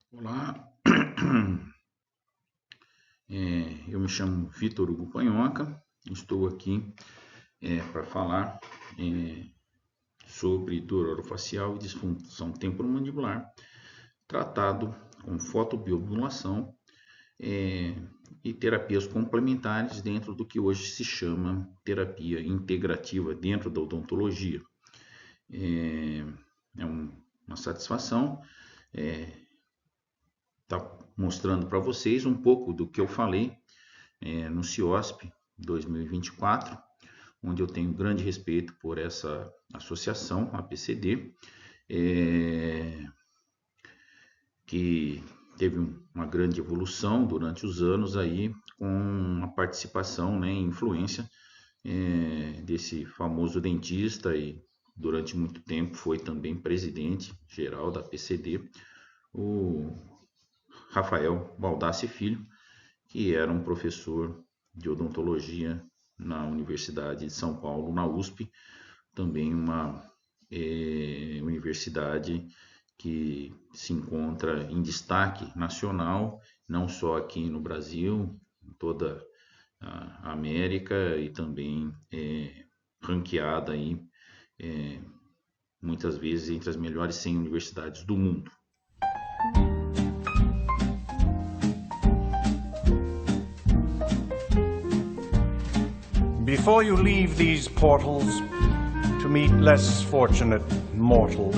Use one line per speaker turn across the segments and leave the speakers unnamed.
Olá, eu me chamo Vitor Hugo Panhoca, estou aqui para falar sobre dor orofacial e disfunção temporomandibular, tratado com fotobiomodulação e terapias complementares dentro do que hoje se chama terapia integrativa dentro da odontologia. Uma satisfação estar mostrando para vocês um pouco do que eu falei no CIOSP 2024, onde eu tenho grande respeito por essa associação, a PCD, que teve uma grande evolução durante os anos aí, com a participação, e influência desse famoso dentista e durante muito tempo foi também presidente geral da PCD, o Rafael Baldassi Filho, que era um professor de odontologia na Universidade de São Paulo, na USP, também uma universidade que se encontra em destaque nacional, não só aqui no Brasil, em toda a América e também ranqueada aí, muitas vezes entre as melhores 100 universidades do mundo.
Before you leave these portals to meet less fortunate mortals,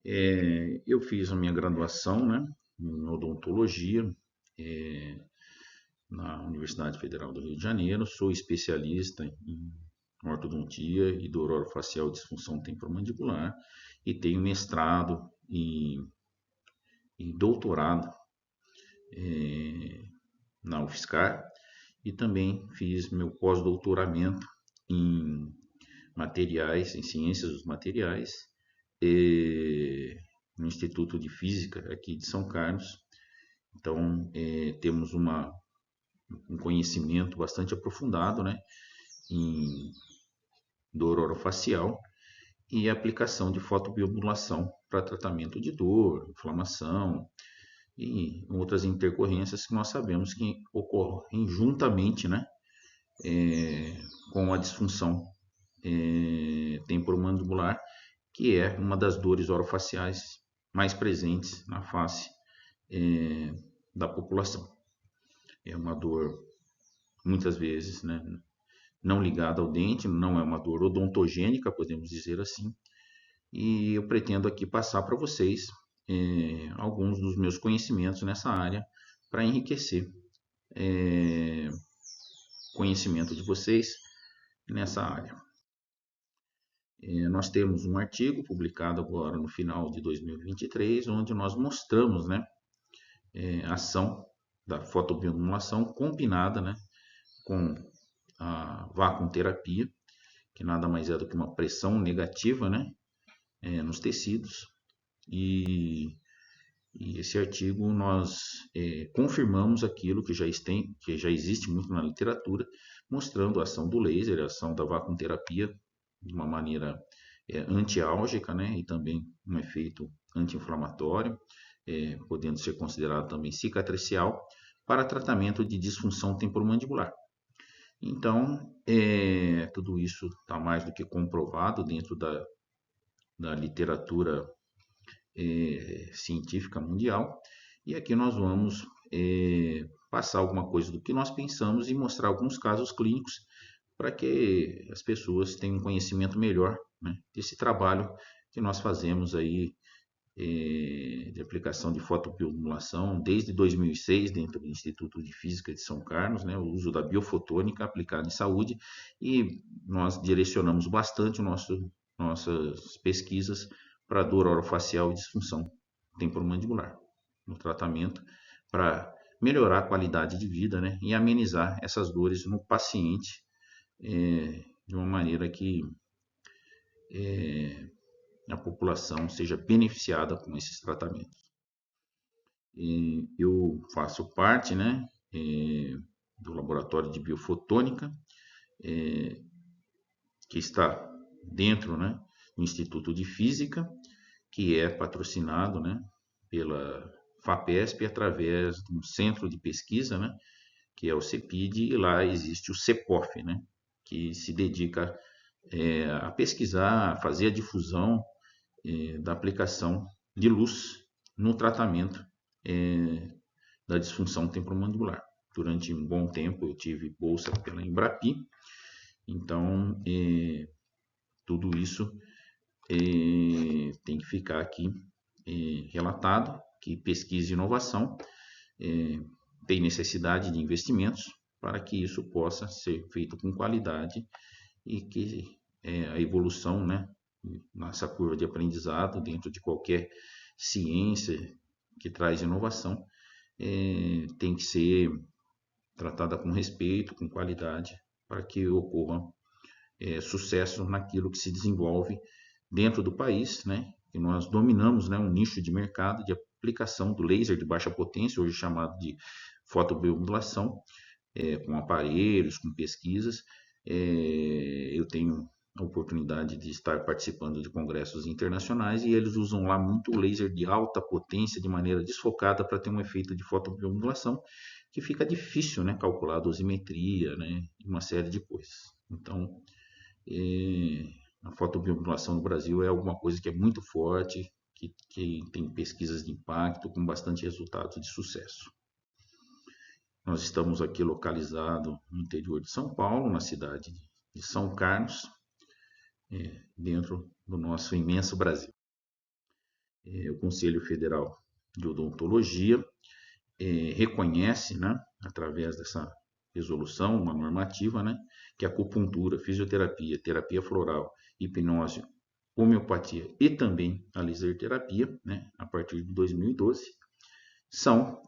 Eu fiz a minha graduação, em odontologia, é, na Universidade Federal do Rio de Janeiro. Sou especialista em ortodontia e dor orofacial e disfunção temporomandibular e tenho mestrado e doutorado na UFSCar e também fiz meu pós-doutoramento em materiais, em ciências dos materiais, no Instituto de Física aqui de São Carlos. Então, temos um conhecimento bastante aprofundado, em dor orofacial e aplicação de fotobiomodulação para tratamento de dor, inflamação e outras intercorrências que nós sabemos que ocorrem juntamente, com a disfunção temporomandibular, que é uma das dores orofaciais mais presentes na face da população. É uma dor, muitas vezes, né, não ligada ao dente, não é uma dor odontogênica, podemos dizer assim, e eu pretendo aqui passar para vocês alguns dos meus conhecimentos nessa área para enriquecer conhecimento de vocês nessa área. Nós temos um artigo publicado agora no final de 2023, onde nós mostramos, né, a ação da fotobiomodulação combinada, né, com a vacuumterapia, que nada mais é do que uma pressão negativa, né, nos tecidos. E esse artigo nós confirmamos aquilo que já existe muito na literatura, mostrando a ação do laser, a ação da vacuumterapia de uma maneira antiálgica, né, e também um efeito anti-inflamatório, podendo ser considerado também cicatricial, para tratamento de disfunção temporomandibular. Então, tudo isso está mais do que comprovado dentro da literatura científica mundial, e aqui nós vamos passar alguma coisa do que nós pensamos e mostrar alguns casos clínicos para que as pessoas tenham um conhecimento melhor, né, desse trabalho que nós fazemos aí de aplicação de fotobiomodulação desde 2006 dentro do Instituto de Física de São Carlos, né, o uso da biofotônica aplicada em saúde, e nós direcionamos bastante nossas pesquisas para dor orofacial e disfunção temporomandibular no tratamento para melhorar a qualidade de vida, né, e amenizar essas dores no paciente de uma maneira que a população seja beneficiada com esses tratamentos. Eu faço parte, né, do laboratório de biofotônica, que está dentro, né, do Instituto de Física, que é patrocinado, né, pela FAPESP através de um centro de pesquisa, né, que é o CEPID, e lá existe o CEPOF, né, que se dedica a pesquisar, a fazer a difusão da aplicação de luz no tratamento da disfunção temporomandibular. Durante um bom tempo eu tive bolsa pela Embrapi, então tudo isso tem que ficar aqui relatado, que pesquisa e inovação tem necessidade de investimentos para que isso possa ser feito com qualidade e que a evolução, né, nessa curva de aprendizado dentro de qualquer ciência que traz inovação tem que ser tratada com respeito, com qualidade, para que ocorra sucesso naquilo que se desenvolve dentro do país, né? E nós dominamos, né, um nicho de mercado de aplicação do laser de baixa potência, hoje chamado de fotobiomodulação, com aparelhos, com pesquisas. Eu tenho a oportunidade de estar participando de congressos internacionais e eles usam lá muito o laser de alta potência de maneira desfocada para ter um efeito de fotobiomodulação que fica difícil, né, calcular a dosimetria, né, e uma série de coisas. Então, a fotobiomodulação no Brasil é alguma coisa que é muito forte, que tem pesquisas de impacto com bastante resultados de sucesso. Nós estamos aqui localizados no interior de São Paulo, na cidade de São Carlos, dentro do nosso imenso Brasil. O Conselho Federal de Odontologia reconhece, né, através dessa resolução, uma normativa, né, que a acupuntura, fisioterapia, terapia floral, hipnose, homeopatia e também a laser terapia, né, a partir de 2012, são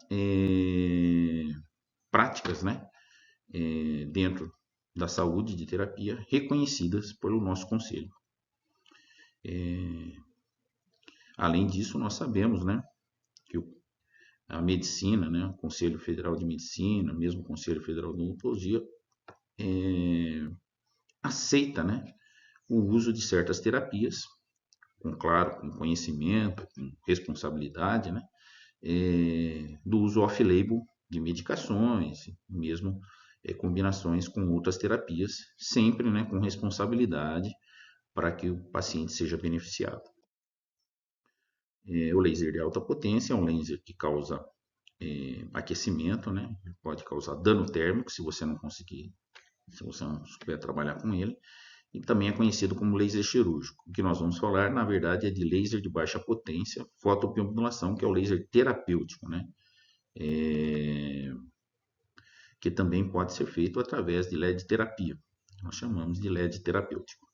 práticas, né, dentro da saúde de terapia reconhecidas pelo nosso conselho. Além disso, nós sabemos, né, que a medicina, né, o Conselho Federal de Medicina, mesmo o Conselho Federal de Odontologia, aceita, né, o uso de certas terapias, claro, com conhecimento, com responsabilidade, né, do uso off-label de medicações, mesmo combinações com outras terapias, sempre, né, com responsabilidade para que o paciente seja beneficiado. O laser de alta potência é um laser que causa aquecimento, né? Pode causar dano térmico se você não souber trabalhar com ele. E também é conhecido como laser cirúrgico. O que nós vamos falar, na verdade, é de laser de baixa potência, fotobiomodulação, que é o laser terapêutico, né? Que também pode ser feito através de LED terapia. Nós chamamos de LED terapêutico.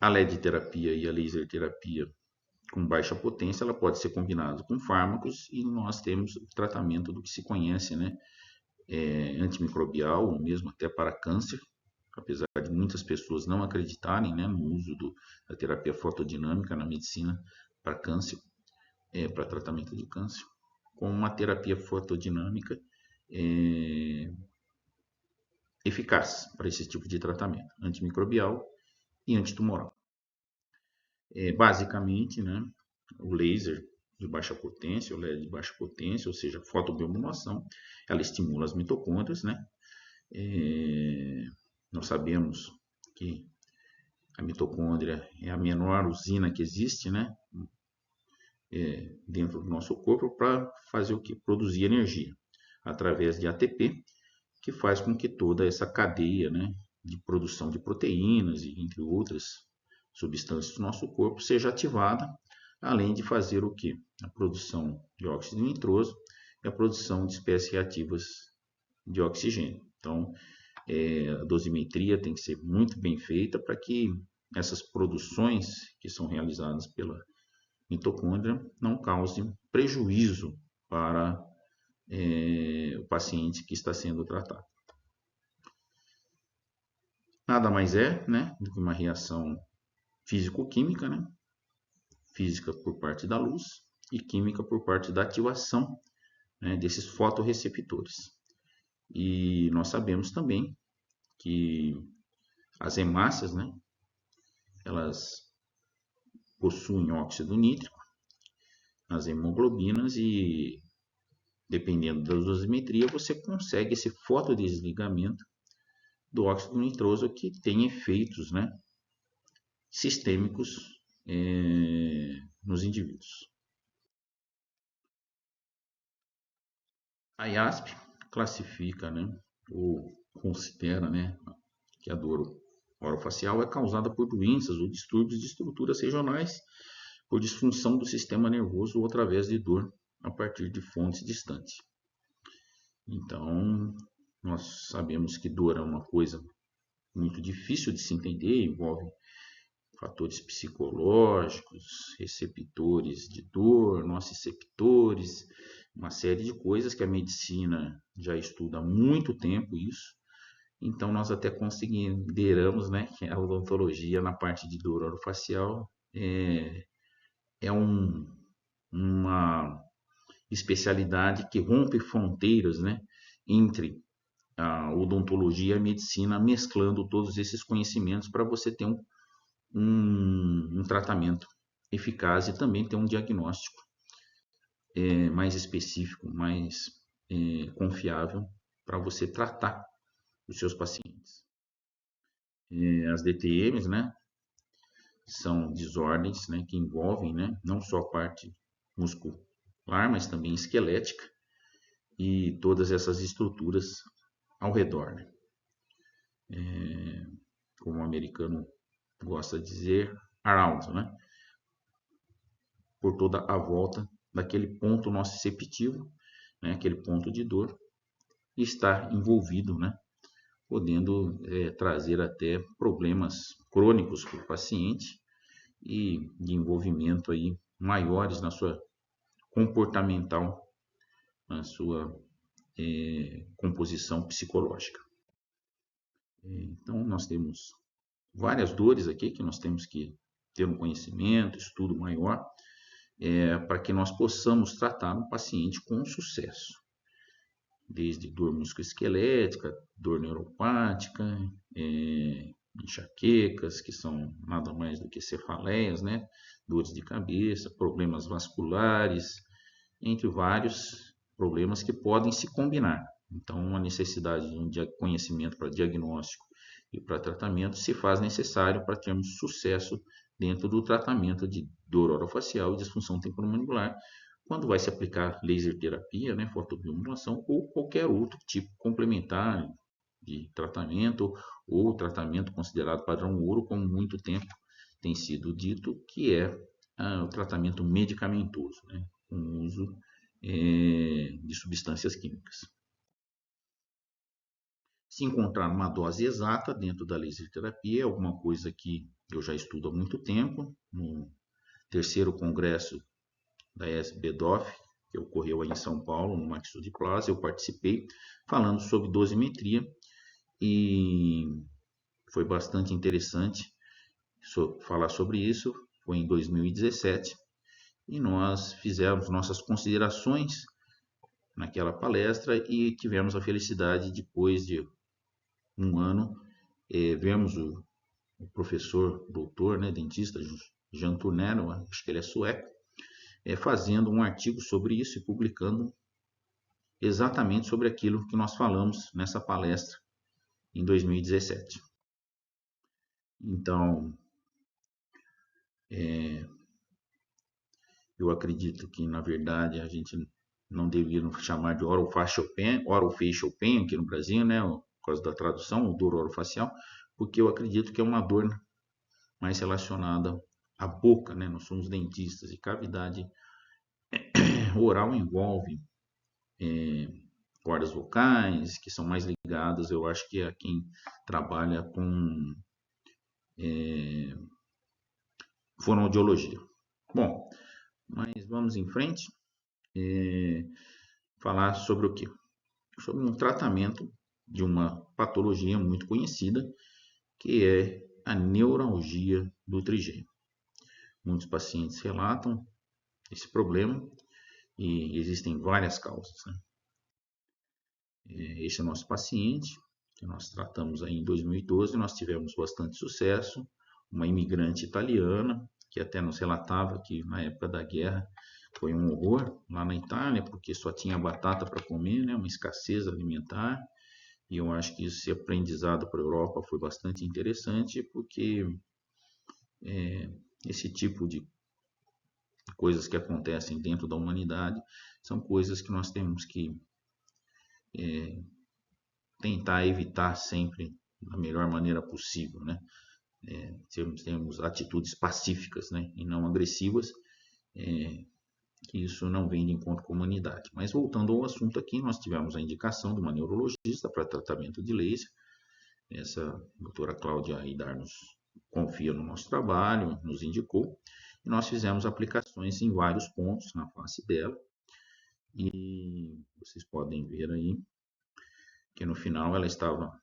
A LED terapia e a laser terapia com baixa potência, ela pode ser combinada com fármacos e nós temos o tratamento do que se conhece, né? Antimicrobial, ou mesmo até para câncer, apesar de muitas pessoas não acreditarem, né, no uso da terapia fotodinâmica na medicina para câncer, para tratamento de câncer, com uma terapia fotodinâmica eficaz para esse tipo de tratamento, antimicrobial e antitumoral. Basicamente, né, o laser de baixa potência, o LED de baixa potência, ou seja, fotobiomodulação, ela estimula as mitocôndrias, né? Nós sabemos que a mitocôndria é a menor usina que existe, né? Dentro do nosso corpo para fazer o que? Produzir energia através de ATP, que faz com que toda essa cadeia, né, de produção de proteínas e entre outras substâncias do nosso corpo seja ativada, além de fazer o que? A produção de óxido nitroso e a produção de espécies reativas de oxigênio. Então, a dosimetria tem que ser muito bem feita para que essas produções que são realizadas pela mitocôndria não causem prejuízo para o paciente que está sendo tratado. Nada mais é, né, do que uma reação físico-química, né? Física por parte da luz e química por parte da ativação, né, desses fotorreceptores. E nós sabemos também que as hemácias, né, elas possuem óxido nítrico, as hemoglobinas, e dependendo da dosimetria você consegue esse fotodesligamento do óxido nitroso que tem efeitos, né, sistêmicos nos indivíduos. A IASP classifica, né, ou considera, né, que a dor orofacial é causada por doenças ou distúrbios de estruturas regionais, por disfunção do sistema nervoso ou através de dor a partir de fontes distantes. Então, nós sabemos que dor é uma coisa muito difícil de se entender, envolve fatores psicológicos, receptores de dor, nociceptores, uma série de coisas que a medicina já estuda há muito tempo isso. Então, nós até consideramos, né, que a odontologia na parte de dor orofacial é uma especialidade que rompe fronteiras, né, entre a odontologia e a medicina, mesclando todos esses conhecimentos para você ter um tratamento eficaz e também ter um diagnóstico mais específico, mais confiável para você tratar os seus pacientes. As DTMs, né, são desordens, né, que envolvem, né, não só a parte muscular, mas também esquelética e todas essas estruturas ao redor, né? Como o americano gosta de dizer, around, né? Por toda a volta daquele ponto nociceptivo, né, aquele ponto de dor, e está envolvido, né, podendo trazer até problemas crônicos para o paciente e de envolvimento aí maiores na sua comportamental, na sua composição psicológica. Então, nós temos várias dores aqui que nós temos que ter um conhecimento, estudo maior, para que nós possamos tratar um paciente com sucesso. Desde dor musculoesquelética, dor neuropática, enxaquecas, que são nada mais do que cefaleias, né? Dores de cabeça, problemas vasculares, entre vários, problemas que podem se combinar. Então, a necessidade de um conhecimento para diagnóstico e para tratamento se faz necessário para termos sucesso dentro do tratamento de dor orofacial e disfunção temporomandibular, quando vai se aplicar laser terapia, né, fotobiomodulação ou qualquer outro tipo complementar de tratamento ou tratamento considerado padrão ouro, como muito tempo tem sido dito, que é o tratamento medicamentoso, né, com o uso de substâncias químicas. Se encontrar uma dose exata dentro da laser terapia é alguma coisa que eu já estudo há muito tempo. No terceiro congresso da ESBDOF, que ocorreu aí em São Paulo, no Maxo de Plaza, eu participei falando sobre dosimetria e foi bastante interessante falar sobre isso. Foi em 2017 e nós fizemos nossas considerações naquela palestra e tivemos a felicidade, depois de um ano, vemos o professor, doutor, né, dentista Jean Tourneur, acho que ele é sueco, fazendo um artigo sobre isso e publicando exatamente sobre aquilo que nós falamos nessa palestra em 2017. Então, eu acredito que, na verdade, a gente não deveria chamar de orofacial pain aqui no Brasil, né, por causa da tradução, dor orofacial, porque eu acredito que é uma dor mais relacionada à boca, né? Nós somos dentistas e cavidade oral envolve cordas vocais, que são mais ligadas, eu acho que é quem trabalha com fonoaudiologia. Bom, mas vamos em frente. Falar sobre o quê? Sobre um tratamento de uma patologia muito conhecida, que é a neuralgia do trigêmeo. Muitos pacientes relatam esse problema e existem várias causas, né? Esse é o nosso paciente, que nós tratamos aí em 2012, nós tivemos bastante sucesso, uma imigrante italiana, que até nos relatava que na época da guerra foi um horror lá na Itália, porque só tinha batata para comer, né? Uma escassez alimentar, e eu acho que esse aprendizado para a Europa foi bastante interessante, porque esse tipo de coisas que acontecem dentro da humanidade são coisas que nós temos que tentar evitar sempre da melhor maneira possível, né? Temos atitudes pacíficas, né, e não agressivas, que isso não vem de encontro com a humanidade. Mas voltando ao assunto aqui, nós tivemos a indicação de uma neurologista para tratamento de laser. Essa doutora Cláudia Aidar nos confia no nosso trabalho, nos indicou, e nós fizemos aplicações em vários pontos na face dela, e vocês podem ver aí que no final ela estava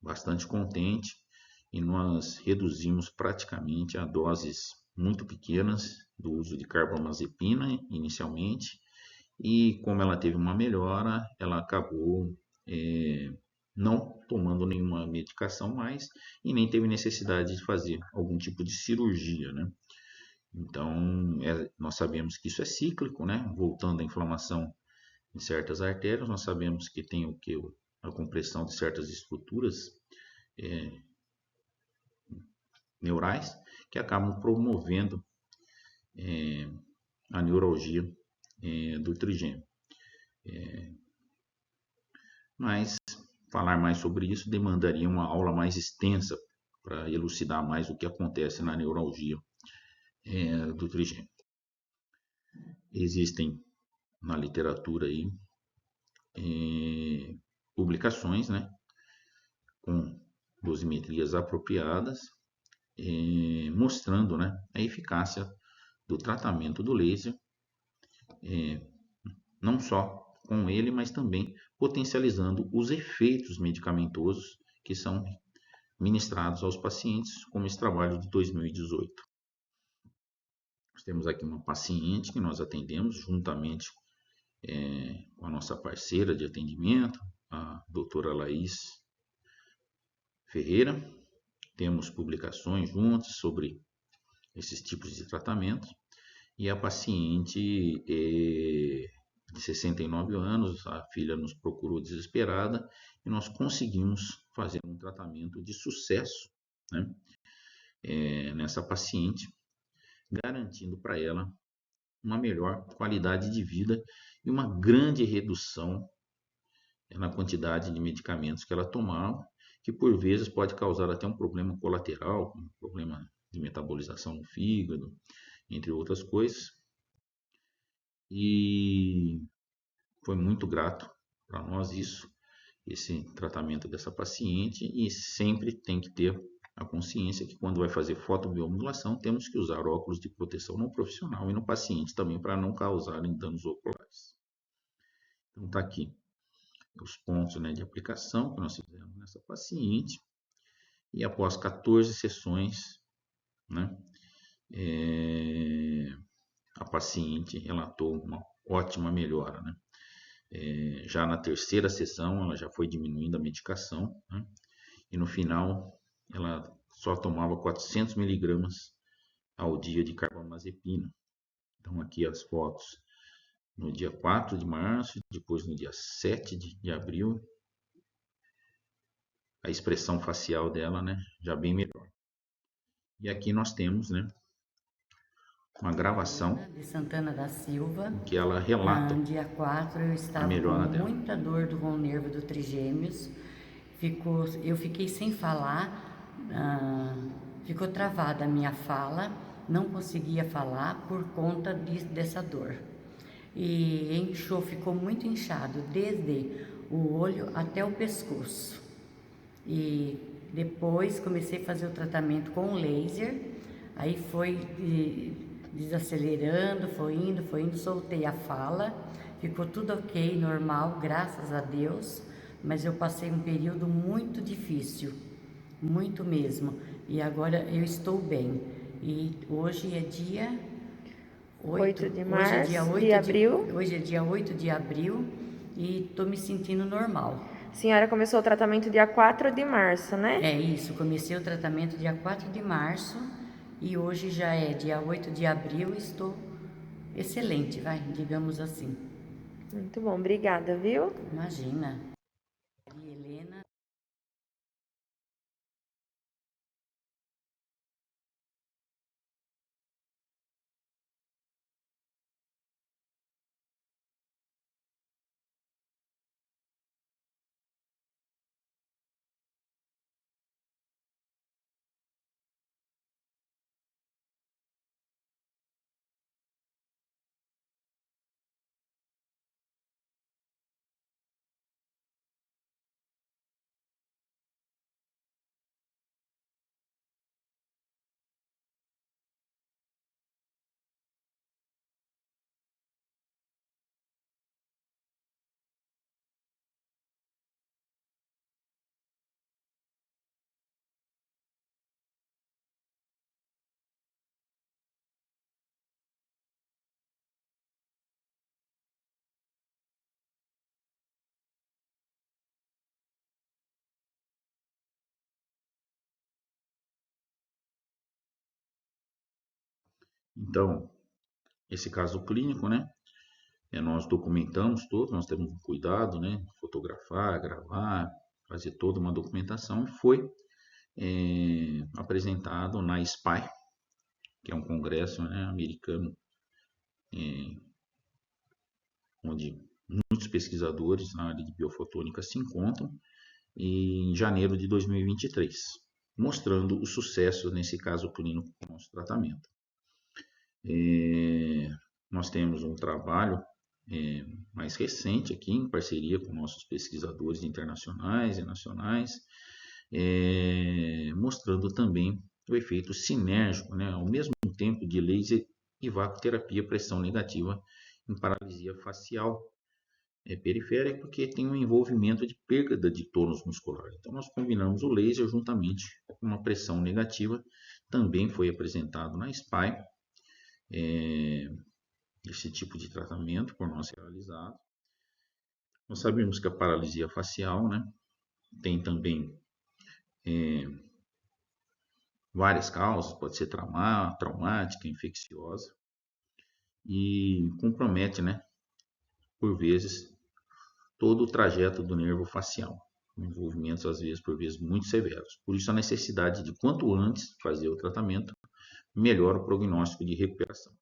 bastante contente e nós reduzimos praticamente a doses muito pequenas do uso de carbamazepina inicialmente, e como ela teve uma melhora, ela acabou não tomando nenhuma medicação mais e nem teve necessidade de fazer algum tipo de cirurgia, né? Então, nós sabemos que isso é cíclico, né? Voltando à inflamação em certas artérias, nós sabemos que tem o que? A compressão de certas estruturas neurais que acabam promovendo a neuralgia do trigêmeo. Mas falar mais sobre isso demandaria uma aula mais extensa para elucidar mais o que acontece na neuralgia do trigêmeo. Existem na literatura aí publicações, né, com dosimetrias apropriadas, mostrando, né, a eficácia do tratamento do laser, não só com ele, mas também potencializando os efeitos medicamentosos que são ministrados aos pacientes, como esse trabalho de 2018. Nós temos aqui uma paciente que nós atendemos juntamente com a nossa parceira de atendimento, a doutora Laís Ferreira. Temos publicações juntos sobre esses tipos de tratamento, e a paciente de 69 anos, a filha nos procurou desesperada e nós conseguimos fazer um tratamento de sucesso, né, nessa paciente, garantindo para ela uma melhor qualidade de vida e uma grande redução na quantidade de medicamentos que ela tomava, que por vezes pode causar até um problema colateral, um problema de metabolização no fígado, entre outras coisas. E foi muito grato para nós esse tratamento dessa paciente, e sempre tem que ter a consciência que quando vai fazer fotobiomodulação temos que usar óculos de proteção no profissional e no paciente também para não causarem danos oculares. Então está aqui os pontos, né, de aplicação que nós fizemos nessa paciente, e após 14 sessões, né, a paciente relatou uma ótima melhora, né? Já na terceira sessão ela já foi diminuindo a medicação, né? E no final ela só tomava 400 miligramas ao dia de carbamazepina. Então aqui as fotos no dia 4 de março, depois no dia 7 de abril, a expressão facial dela, né, já bem melhor. E aqui nós temos, né, uma gravação
de Santana da Silva.
em que ela relata
Dia 4 eu
a
estava
melhora
com
dela.
muita dor do vão nervo do trigêmeos. Eu fiquei sem falar, ficou travada a minha fala, não conseguia falar por conta dessa dor. E inchou, ficou muito inchado, desde o olho até o pescoço. E depois comecei a fazer o tratamento com laser, aí foi desacelerando, foi indo, soltei a fala, ficou tudo ok, normal, graças a Deus, mas eu passei um período muito difícil, muito mesmo, e agora eu estou bem. E hoje é dia
8 de março, de abril.
Hoje é dia 8 de abril e estou me sentindo normal.
A senhora começou o tratamento dia 4 de março, né?
É isso, comecei o tratamento dia 4 de março e hoje já é dia 8 de abril e estou excelente, digamos assim.
Muito bom, obrigada, viu?
Imagina. E Helena.
Então, esse caso clínico, né, nós documentamos todo, nós temos um cuidado, né, fotografar, gravar, fazer toda uma documentação, e foi apresentado na SPY, que é um congresso, né, americano, onde muitos pesquisadores na área de biofotônica se encontram, em janeiro de 2023, mostrando o sucesso nesse caso clínico com o nosso tratamento. Nós temos um trabalho mais recente aqui, em parceria com nossos pesquisadores internacionais e nacionais, mostrando também o efeito sinérgico, né, ao mesmo tempo de laser e vacoterapia pressão negativa em paralisia facial periférica, porque tem um envolvimento de perda de tônus muscular. Então nós combinamos o laser juntamente com uma pressão negativa, também foi apresentado na SPY, esse tipo de tratamento por nós realizado. Nós sabemos que a paralisia facial, né, tem também várias causas, pode ser traumática, infecciosa, e compromete, né, por vezes, todo o trajeto do nervo facial, com envolvimentos, às vezes, por vezes, muito severos. Por isso, a necessidade de, quanto antes, fazer o tratamento, melhora o prognóstico de recuperação.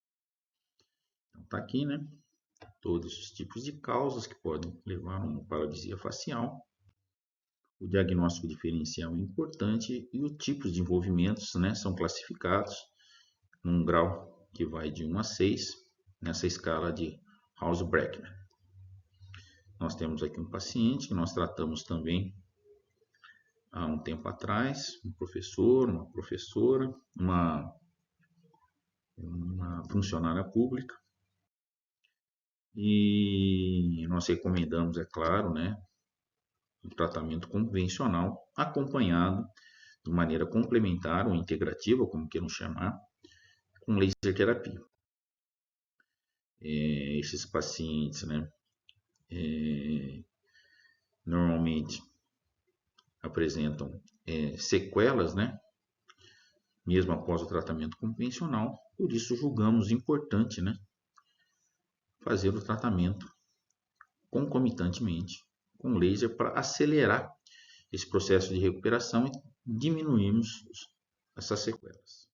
Então, está aqui, né? Todos os tipos de causas que podem levar a uma paralisia facial. O diagnóstico diferencial é importante e os tipos de envolvimentos, né, são classificados num grau que vai de 1 a 6, nessa escala de House-Brackmann. Nós temos aqui um paciente que nós tratamos também há um tempo atrás, um professor, uma professora, uma funcionária pública. E nós recomendamos, é claro, né, um tratamento convencional acompanhado de maneira complementar ou integrativa, como queiram chamar, com laser terapia. Esses pacientes, né, normalmente apresentam sequelas, né, mesmo após o tratamento convencional. Por isso julgamos importante, né, fazer o tratamento concomitantemente com laser para acelerar esse processo de recuperação e diminuirmos essas sequelas.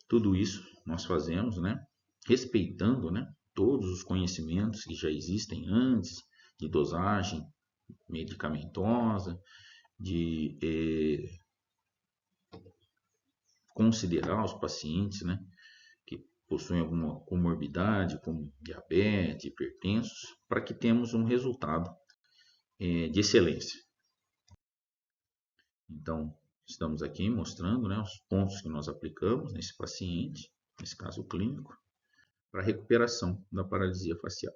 Tudo isso nós fazemos, né, respeitando, né, todos os conhecimentos que já existem antes de dosagem medicamentosa, de considerar os pacientes, né, que possuem alguma comorbidade, como diabetes, hipertensos, para que tenhamos um resultado de excelência. Então, estamos aqui mostrando, né, os pontos que nós aplicamos nesse paciente, nesse caso clínico, para a recuperação da paralisia facial.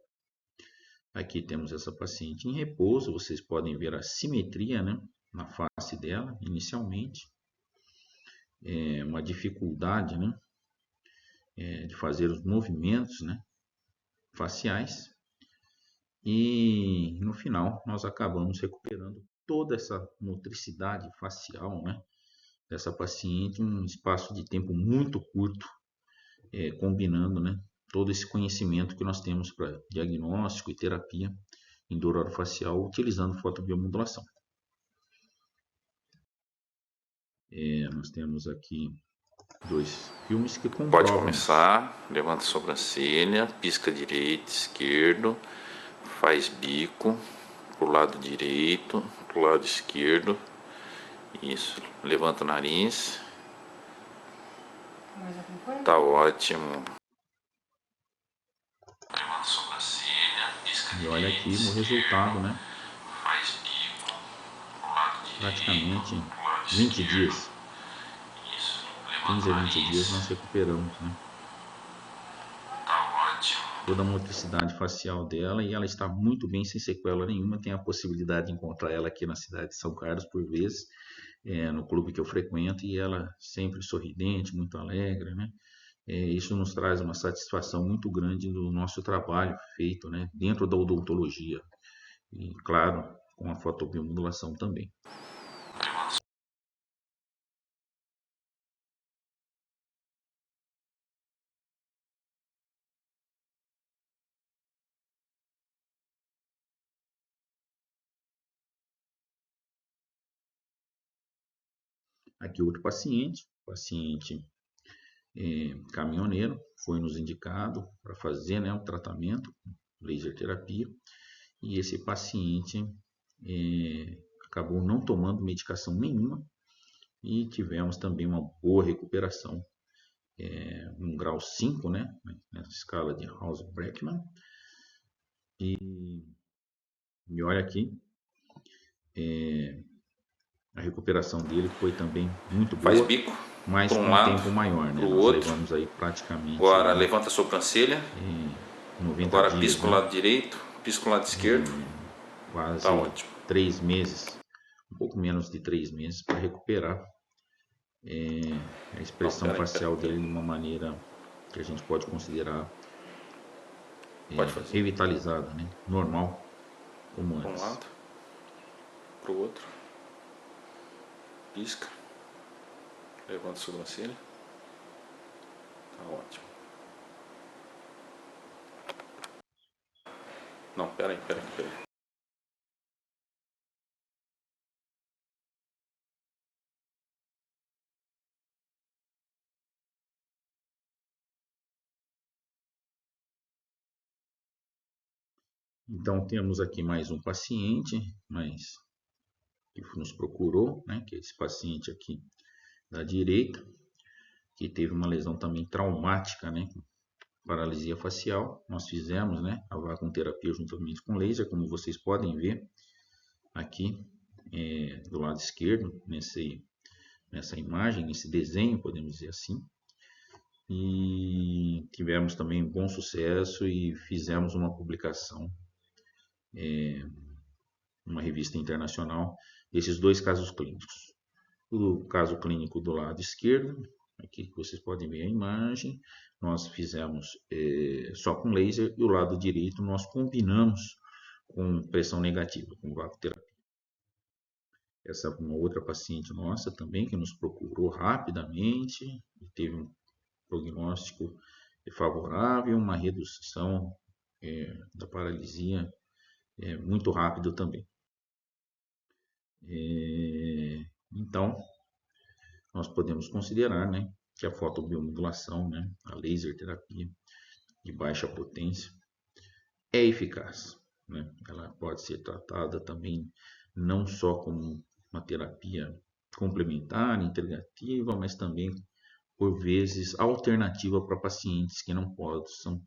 Aqui temos essa paciente em repouso, vocês podem ver a simetria, né, na face dela, inicialmente. Uma dificuldade, né, de fazer os movimentos, né, faciais. E no final nós acabamos recuperando toda essa motricidade facial, né, dessa paciente em um espaço de tempo muito curto, combinando, né, todo esse conhecimento que nós temos para diagnóstico e terapia em dor orofacial utilizando fotobiomodulação. Nós temos aqui 2 filmes que comprovam.
Pode começar, levanta a sobrancelha, pisca direito, esquerdo, faz bico pro lado direito, pro lado esquerdo. Isso, levanta o nariz. Tá ótimo. Levanta a sobrancelha, pisca direito.
E olha aqui no resultado, né?
Faz bico pro lado direito.
Praticamente 20 dias. 15 a 20 dias nós recuperamos, né?
Tá ótimo.
Toda a motricidade facial dela, e ela está muito bem, sem sequela nenhuma. Tem a possibilidade de encontrar ela aqui na cidade de São Carlos por vezes, no clube que eu frequento, e ela sempre sorridente, muito alegre, né? Isso nos traz uma satisfação muito grande do nosso trabalho feito, né, dentro da odontologia e, claro, com a fotobiomodulação também. Aqui outro paciente caminhoneiro, foi nos indicado para fazer, né, um tratamento, laser terapia, e esse paciente acabou não tomando medicação nenhuma e tivemos também uma boa recuperação, um grau 5, né, nessa escala de House-Brackmann. E olha aqui, a recuperação dele foi também muito boa.
Faz bico,
mas com um tempo maior, né? Nós levamos aí praticamente.
Agora levanta a sobrancelha.
90
Agora
dias,
pisca o lado direito, pisca o lado esquerdo.
Quase
tá ótimo.
3 meses, um pouco menos de 3 meses para recuperar a expressão facial dele de uma maneira que a gente pode considerar revitalizada, né? Normal, como antes.
Para um lado, para o outro. Pisca. Levanta a sobrancelha. Tá ótimo. Não, peraí.
Então, temos aqui mais um paciente, que nos procurou, né, que é esse paciente aqui da direita, que teve uma lesão também traumática, né, paralisia facial. Nós fizemos, né, a vacuoterapia juntamente com laser, como vocês podem ver aqui do lado esquerdo, nessa imagem, nesse desenho, podemos dizer assim. E tivemos também bom sucesso e fizemos uma publicação, uma revista internacional, desses dois casos clínicos. O caso clínico do lado esquerdo, aqui que vocês podem ver a imagem, nós fizemos só com laser, e o lado direito nós combinamos com pressão negativa, com vacuoterapia. Essa é uma outra paciente nossa também, que nos procurou rapidamente, e teve um prognóstico favorável, uma redução da paralisia muito rápido também. Então, nós podemos considerar, né, que a fotobiomodulação, né, a laser terapia de baixa potência, é eficaz, né? Ela pode ser tratada também não só como uma terapia complementar, integrativa, mas também, por vezes, alternativa para pacientes que não possam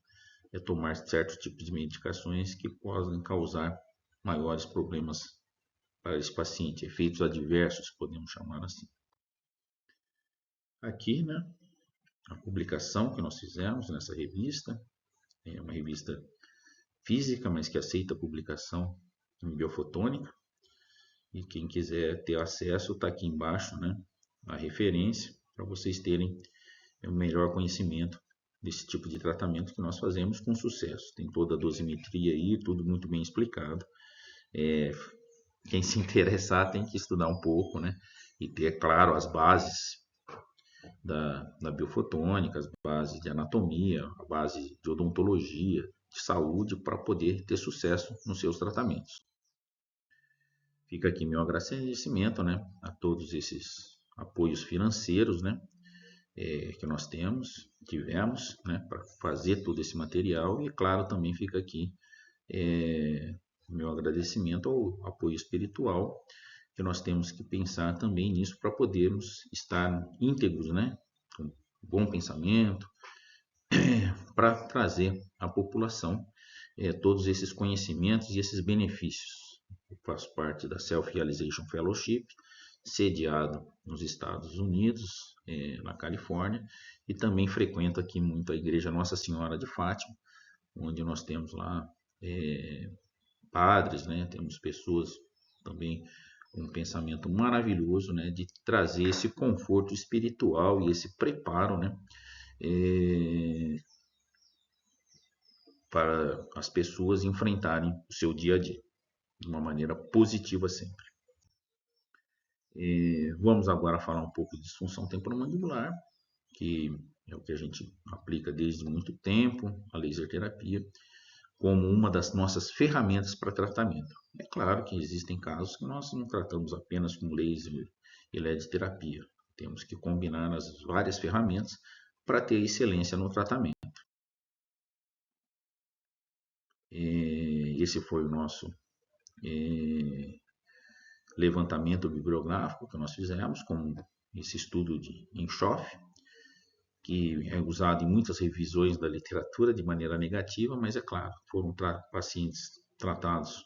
tomar certos tipos de medicações que podem causar maiores problemas para esse paciente, efeitos adversos, podemos chamar assim. Aqui, né, a publicação que nós fizemos nessa revista, é uma revista física, mas que aceita a publicação em biofotônica, e quem quiser ter acesso, está aqui embaixo, né, a referência, para vocês terem o melhor conhecimento desse tipo de tratamento que nós fazemos com sucesso. Tem toda a dosimetria aí, tudo muito bem explicado. Quem se interessar tem que estudar um pouco, né, e ter, claro, as bases da biofotônica, as bases de anatomia, a base de odontologia, de saúde, para poder ter sucesso nos seus tratamentos. Fica aqui meu agradecimento, né, a todos esses apoios financeiros, né, que nós tivemos, né, para fazer todo esse material, e claro, também fica aqui meu agradecimento ao apoio espiritual, que nós temos que pensar também nisso para podermos estar íntegros, né, com bom pensamento, para trazer à população todos esses conhecimentos e esses benefícios. Eu faço parte da Self-Realization Fellowship, sediado nos Estados Unidos, na Califórnia, e também frequento aqui muito a Igreja Nossa Senhora de Fátima, onde nós temos lá padres, né, temos pessoas também com um pensamento maravilhoso, né, de trazer esse conforto espiritual e esse preparo, né, para as pessoas enfrentarem o seu dia a dia de uma maneira positiva sempre. Vamos agora falar um pouco de disfunção temporomandibular, que é o que a gente aplica desde muito tempo, a laser terapia, como uma das nossas ferramentas para tratamento. É claro que existem casos que nós não tratamos apenas com laser e LED terapia. Temos que combinar as várias ferramentas para ter excelência no tratamento. Esse foi o nosso levantamento bibliográfico que nós fizemos com esse estudo de Inshoff, que é usado em muitas revisões da literatura de maneira negativa, mas é claro, foram pacientes tratados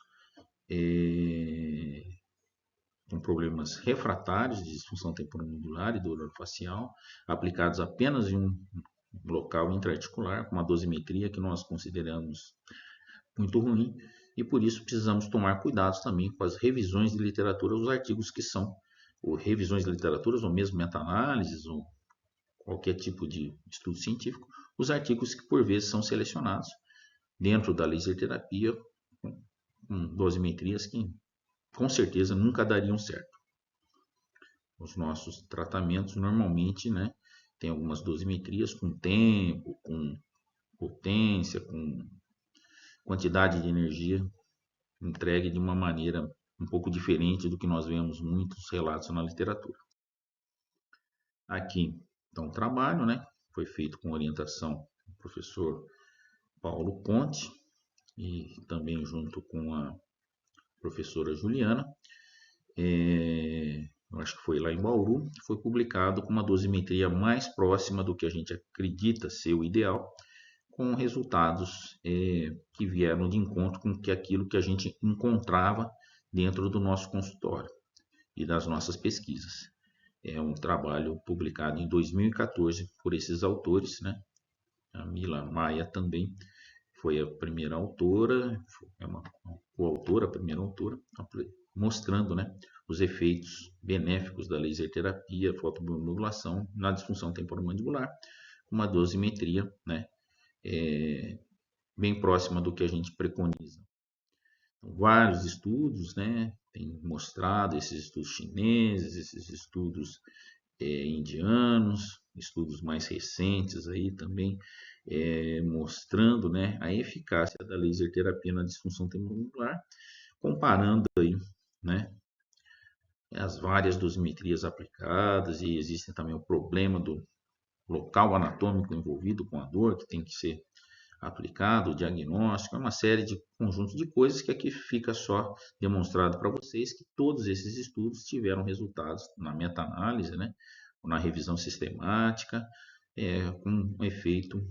com problemas refratários de disfunção temporomandibular e dor facial, aplicados apenas em um local intraarticular, com uma dosimetria que nós consideramos muito ruim, e por isso precisamos tomar cuidados também com as revisões de literatura, os artigos que são, ou revisões de literaturas, ou mesmo meta-análises, ou qualquer tipo de estudo científico, os artigos que por vezes são selecionados dentro da laser terapia com dosimetrias que com certeza nunca dariam certo. Os nossos tratamentos normalmente, né, tem algumas dosimetrias com tempo, com potência, com quantidade de energia entregue de uma maneira um pouco diferente do que nós vemos muitos relatos na literatura. Aqui está um trabalho, né? Foi feito com orientação do professor Paulo Conte e também junto com a professora Juliana. Eu acho que foi lá em Bauru, foi publicado com uma dosimetria mais próxima do que a gente acredita ser o ideal, com resultados que vieram de encontro com aquilo que a gente encontrava dentro do nosso consultório e das nossas pesquisas. É um trabalho publicado em 2014 por esses autores, né? A Mila Maia também foi a primeira autora, é uma coautora, a primeira autora, mostrando, né, os efeitos benéficos da laser terapia, fotobiomodulação na disfunção temporomandibular, uma dosimetria, né, bem próxima do que a gente preconiza. Vários estudos, né, têm mostrado, esses estudos chineses, esses estudos indianos, estudos mais recentes aí também, mostrando, né, a eficácia da laser terapia na disfunção temporomandibular, comparando aí, né, as várias dosimetrias aplicadas, e existe também o problema do local anatômico envolvido com a dor, que tem que ser aplicado, o diagnóstico, é uma série de conjuntos de coisas que aqui fica só demonstrado para vocês que todos esses estudos tiveram resultados na meta-análise, né, na revisão sistemática, com um efeito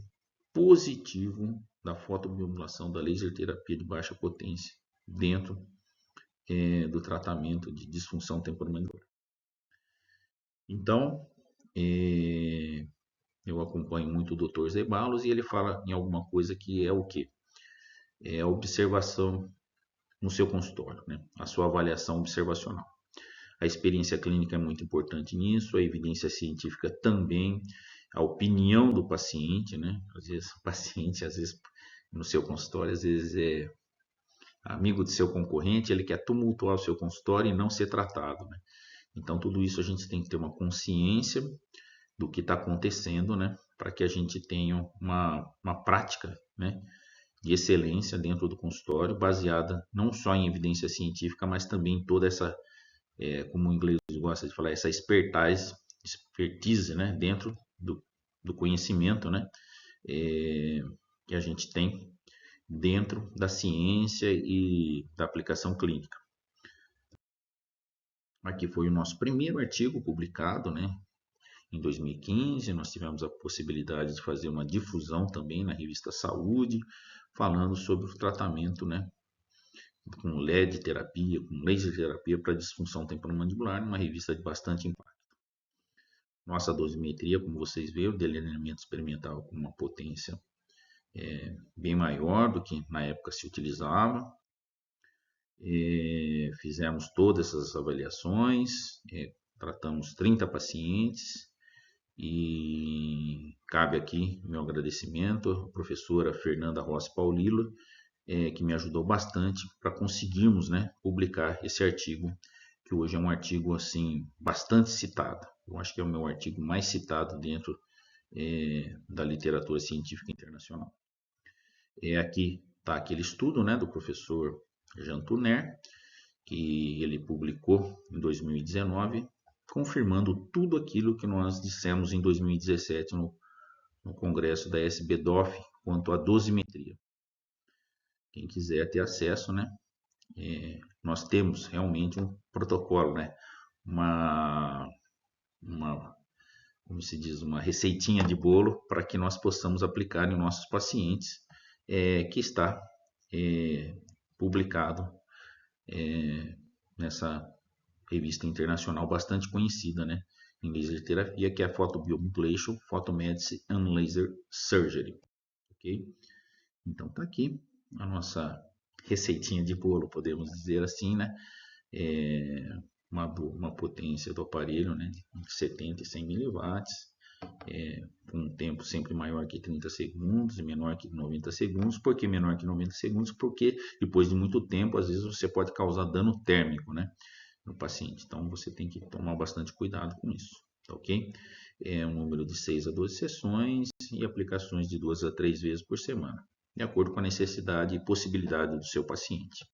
positivo da fotobiomodulação da laser terapia de baixa potência dentro do tratamento de disfunção temporomandibular. Então, eu acompanho muito o Dr. Zeballos e ele fala em alguma coisa que é o quê? É a observação no seu consultório, né? A sua avaliação observacional. A experiência clínica é muito importante nisso, a evidência científica também, a opinião do paciente, né? Às vezes o paciente, no seu consultório, às vezes é amigo de seu concorrente, ele quer tumultuar o seu consultório e não ser tratado, né? Então tudo isso a gente tem que ter uma consciência do que está acontecendo, né, para que a gente tenha uma prática, né, de excelência dentro do consultório, baseada não só em evidência científica, mas também em toda essa, como o inglês gosta de falar, essa expertise, né, dentro do conhecimento, né, que a gente tem dentro da ciência e da aplicação clínica. Aqui foi o nosso primeiro artigo publicado, né, em 2015, nós tivemos a possibilidade de fazer uma difusão também na revista Saúde, falando sobre o tratamento, né, com LED terapia, com laser terapia para disfunção temporomandibular, uma revista de bastante impacto. Nossa dosimetria, como vocês veem, o delineamento experimental com uma potência bem maior do que na época se utilizava. Fizemos todas essas avaliações, tratamos 30 pacientes, e cabe aqui meu agradecimento à professora Fernanda Rossi Paulilo, que me ajudou bastante para conseguirmos, né, publicar esse artigo, que hoje é um artigo assim, bastante citado. Eu acho que é o meu artigo mais citado dentro da literatura científica internacional. Aqui está aquele estudo, né, do professor Jean Tunner, que ele publicou em 2019, confirmando tudo aquilo que nós dissemos em 2017 no congresso da SBDOF quanto à dosimetria. Quem quiser ter acesso, né, nós temos realmente um protocolo, né, como se diz, uma receitinha de bolo para que nós possamos aplicar em nossos pacientes, que está publicado nessa revista internacional bastante conhecida, né, em laser terapia, que é a Photobiomodulation, Photomedicine and Laser Surgery. Ok? Então tá aqui a nossa receitinha de bolo, podemos dizer assim, né? Uma potência do aparelho, né, de 70 e 100 mW, com um tempo sempre maior que 30 segundos e menor que 90 segundos. Por que menor que 90 segundos? Porque depois de muito tempo, às vezes você pode causar dano térmico, né, no paciente. Então você tem que tomar bastante cuidado com isso, tá ok? Um número de 6 a 12 sessões e aplicações de 2 a 3 vezes por semana. de acordo com a necessidade e possibilidade do seu paciente.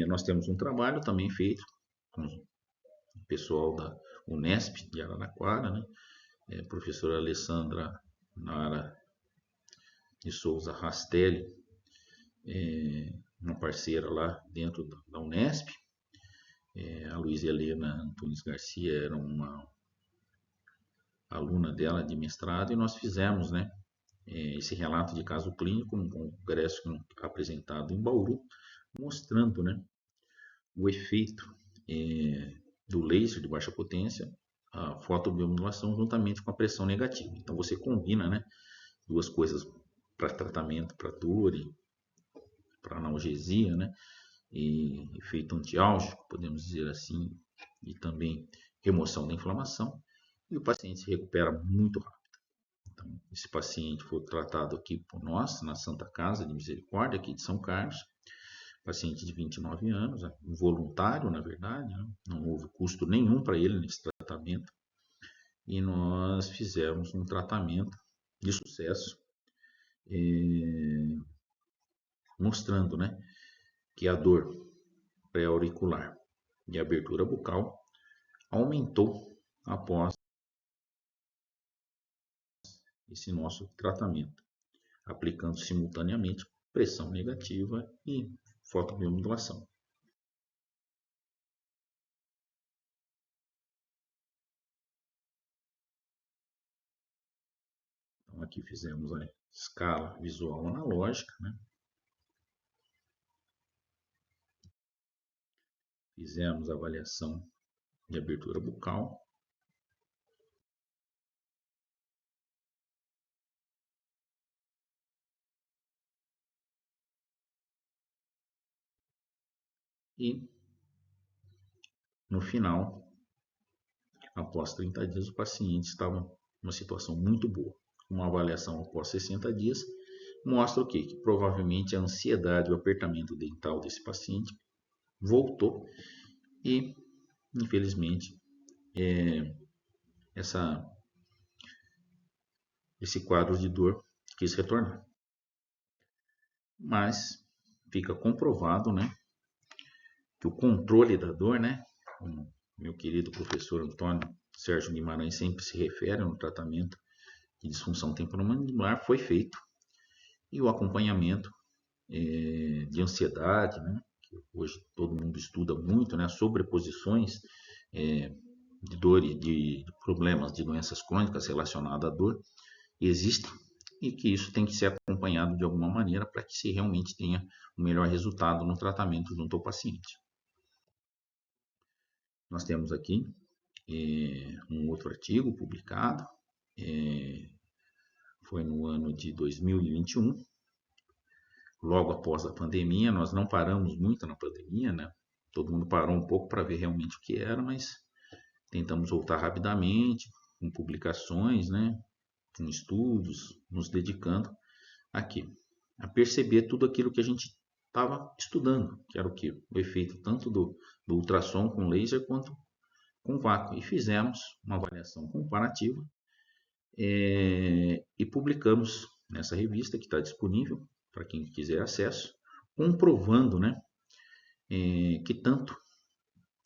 Nós temos um trabalho também feito com o pessoal da Unesp de Araraquara, né? Professora Alessandra Nara de Souza Rastelli, uma parceira lá dentro da Unesp. A Luísa Helena Antunes Garcia era uma aluna dela de mestrado e nós fizemos, né, esse relato de caso clínico num congresso apresentado em Bauru, mostrando, né, o efeito do laser de baixa potência, a fotobiomodulação juntamente com a pressão negativa. Então você combina, né, duas coisas para tratamento, para dor e para analgesia, né, e efeito antiálgico, podemos dizer assim, e também remoção da inflamação, e o paciente se recupera muito rápido. Então, esse paciente foi tratado aqui por nós, na Santa Casa de Misericórdia, aqui de São Carlos, paciente de 29 anos, voluntário, na verdade, né? Não houve custo nenhum para ele nesse tratamento, e nós fizemos um tratamento de sucesso, mostrando, né, que a dor pré-auricular e a abertura bucal aumentou após esse nosso tratamento, aplicando simultaneamente pressão negativa e fotobiomodulação. Então aqui fizemos a escala visual analógica, né? Fizemos a avaliação de abertura bucal. E no final, após 30 dias, o paciente estava em uma situação muito boa. Uma avaliação após 60 dias mostra o quê? Que provavelmente a ansiedade, o apertamento dental desse paciente voltou e, infelizmente, esse quadro de dor quis retornar. Mas fica comprovado, né, que o controle da dor, né, como meu querido professor Antônio Sérgio Guimarães sempre se refere no tratamento de disfunção temporomandibular, foi feito. E o acompanhamento de ansiedade, né, que hoje todo mundo estuda muito, né, sobreposições de dor e de problemas de doenças crônicas relacionadas à dor, existem e que isso tem que ser acompanhado de alguma maneira para que se realmente tenha o melhor resultado no tratamento junto ao paciente. Nós temos aqui um outro artigo publicado, foi no ano de 2021, logo após a pandemia. Nós não paramos muito na pandemia, né? Todo mundo parou um pouco para ver realmente o que era, mas tentamos voltar rapidamente, com publicações, né? Com estudos, nos dedicando aqui a perceber tudo aquilo que a gente estava estudando, que era o que? O efeito tanto do ultrassom com laser quanto com vácuo. E fizemos uma avaliação comparativa e publicamos nessa revista que está disponível para quem quiser acesso, comprovando, né, que tanto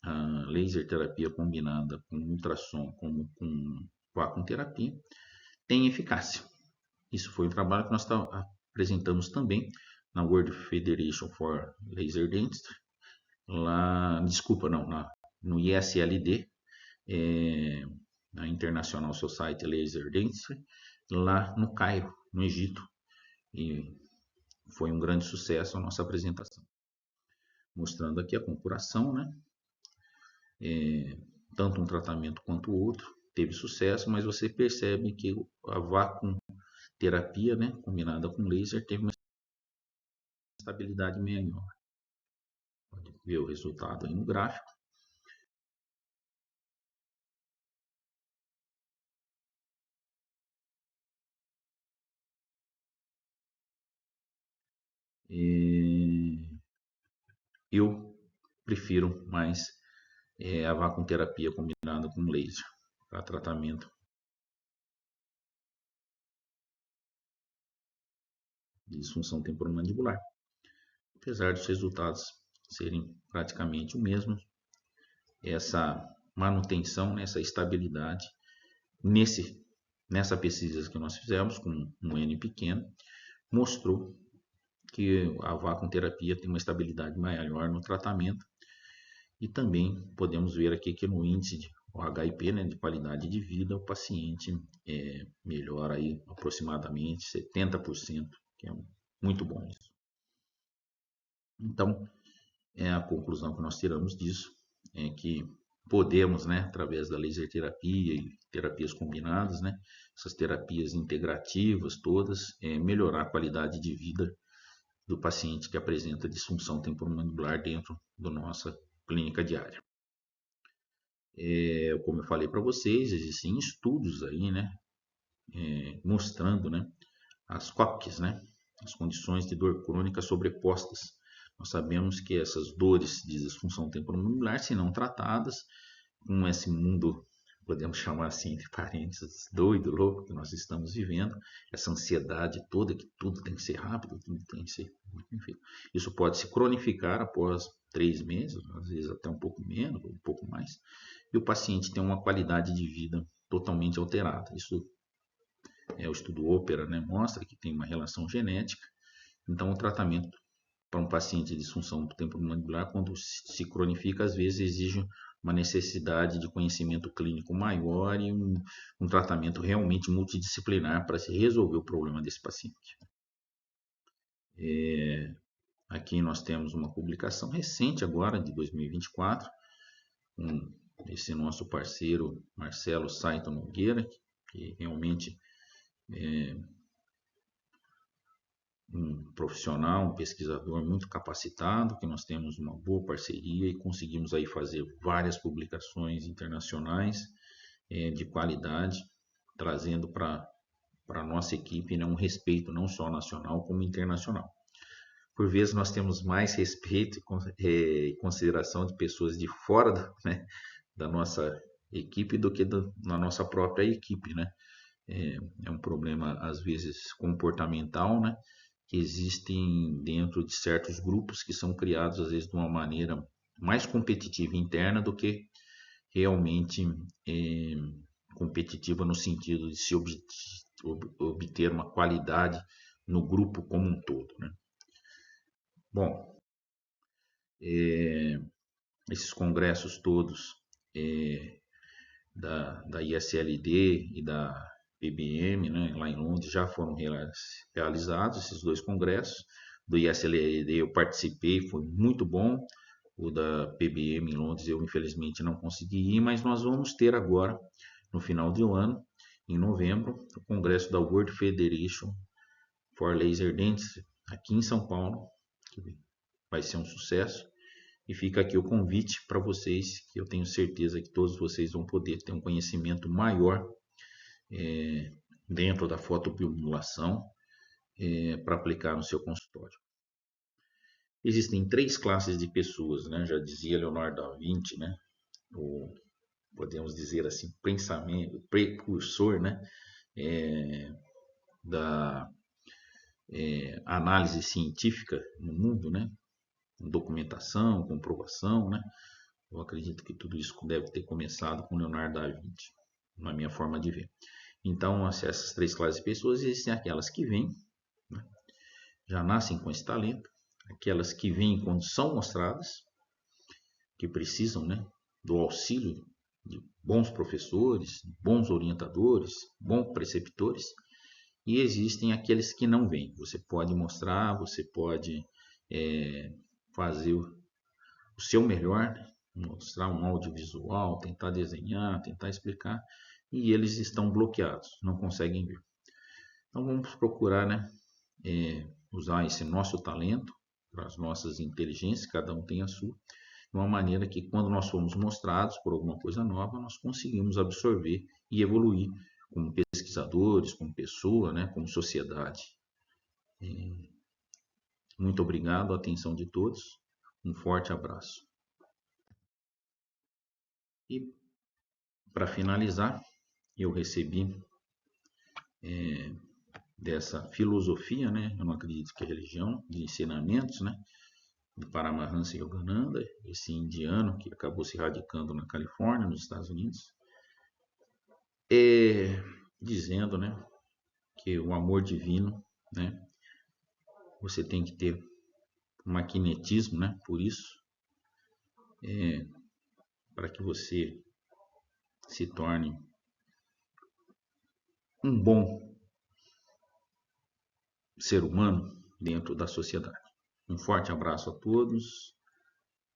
a laser terapia combinada com ultrassom como com vácuo terapia tem eficácia. Isso foi um trabalho que nós apresentamos também na World Federation for Laser Dentistry, no ISLD, na International Society Laser Dentistry, lá no Cairo, no Egito. E foi um grande sucesso a nossa apresentação, mostrando aqui a compuração, né? Tanto um tratamento quanto o outro teve sucesso, mas você percebe que a vácuo terapia, né, combinada com laser, teve uma estabilidade melhor. Pode ver o resultado aí no gráfico. Eu prefiro mais a vacuoterapia combinada com laser para tratamento de disfunção temporomandibular. Apesar dos resultados serem praticamente o mesmo, essa manutenção, essa estabilidade, nessa pesquisa que nós fizemos com um N pequeno, mostrou que a vacuoterapia tem uma estabilidade maior no tratamento, e também podemos ver aqui que no índice de HIP, né, de qualidade de vida, o paciente melhora aí aproximadamente 70%, que é muito bom isso. Então, a conclusão que nós tiramos disso é que podemos, né, através da laser terapia e terapias combinadas, né, essas terapias integrativas todas, melhorar a qualidade de vida do paciente que apresenta disfunção temporomandibular dentro da nossa clínica diária. Como eu falei para vocês, existem estudos aí, né, mostrando, né, as COPs, né, as condições de dor crônica sobrepostas. Nós sabemos que essas dores de disfunção temporomandibular, se não tratadas, com esse mundo, podemos chamar assim, entre parênteses, doido, louco que nós estamos vivendo, essa ansiedade toda, que tudo tem que ser rápido, tudo tem que ser, enfim, isso pode se cronificar após 3 meses, às vezes até um pouco menos, um pouco mais, e o paciente tem uma qualidade de vida totalmente alterada. Isso o estudo Opera, né, mostra que tem uma relação genética. Então, o tratamento para um paciente de disfunção temporomandibular, quando se cronifica, às vezes exige uma necessidade de conhecimento clínico maior e um tratamento realmente multidisciplinar para se resolver o problema desse paciente. Aqui nós temos uma publicação recente agora, de 2024, com esse nosso parceiro Marcelo Saito Nogueira, que realmente é um profissional, um pesquisador muito capacitado, que nós temos uma boa parceria e conseguimos aí fazer várias publicações internacionais de qualidade, trazendo para a nossa equipe, né, um respeito não só nacional como internacional. Por vezes nós temos mais respeito e consideração de pessoas de fora da nossa equipe do que na nossa própria equipe, né? É um problema às vezes comportamental, né, que existem dentro de certos grupos que são criados às vezes de uma maneira mais competitiva interna do que realmente competitiva no sentido de se obter uma qualidade no grupo como um todo, né? Bom, esses congressos todos da ISLD e da PBM, né, lá em Londres, já foram realizados esses 2 congressos. Do ISLD eu participei, foi muito bom. O da PBM em Londres eu infelizmente não consegui ir, mas nós vamos ter agora, no final do ano, em novembro, o congresso da World Federation for Laser Dentistry, aqui em São Paulo, que vai ser um sucesso. E fica aqui o convite para vocês, que eu tenho certeza que todos vocês vão poder ter um conhecimento maior dentro da fotobiomodulação para aplicar no seu consultório. Existem 3 classes de pessoas, né? Já dizia Leonardo da Vinci, né? Podemos dizer assim, pensamento, precursor, né? Da análise científica no mundo, né? Documentação, comprovação, né? Eu acredito que tudo isso deve ter começado com Leonardo da Vinci, na minha forma de ver. Então, essas 3 classes de pessoas, existem aquelas que vêm, né, já nascem com esse talento, aquelas que vêm quando são mostradas, que precisam, né, do auxílio de bons professores, bons orientadores, bons preceptores, e existem aqueles que não vêm. Você pode mostrar, você pode fazer o seu melhor, né? Mostrar um audiovisual, tentar desenhar, tentar explicar, e eles estão bloqueados, não conseguem ver. Então vamos procurar, né, usar esse nosso talento para as nossas inteligências, cada um tem a sua, de uma maneira que quando nós formos mostrados por alguma coisa nova, nós conseguimos absorver e evoluir como pesquisadores, como pessoa, né, como sociedade. Muito obrigado, a atenção de todos, um forte abraço. E para finalizar, eu recebi dessa filosofia, né? Eu não acredito que é religião, de ensinamentos, né? De Paramahansa Yogananda, esse indiano que acabou se radicando na Califórnia, nos Estados Unidos, dizendo, né, que o amor divino, né, você tem que ter um magnetismo, né, por isso, para que você se torne um bom ser humano dentro da sociedade. Um forte abraço a todos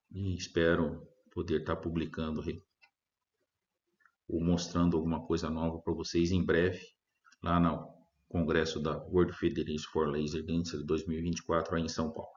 e espero poder estar publicando ou mostrando alguma coisa nova para vocês em breve, lá no congresso da World Federation for Laser Dentistry 2024 aí em São Paulo.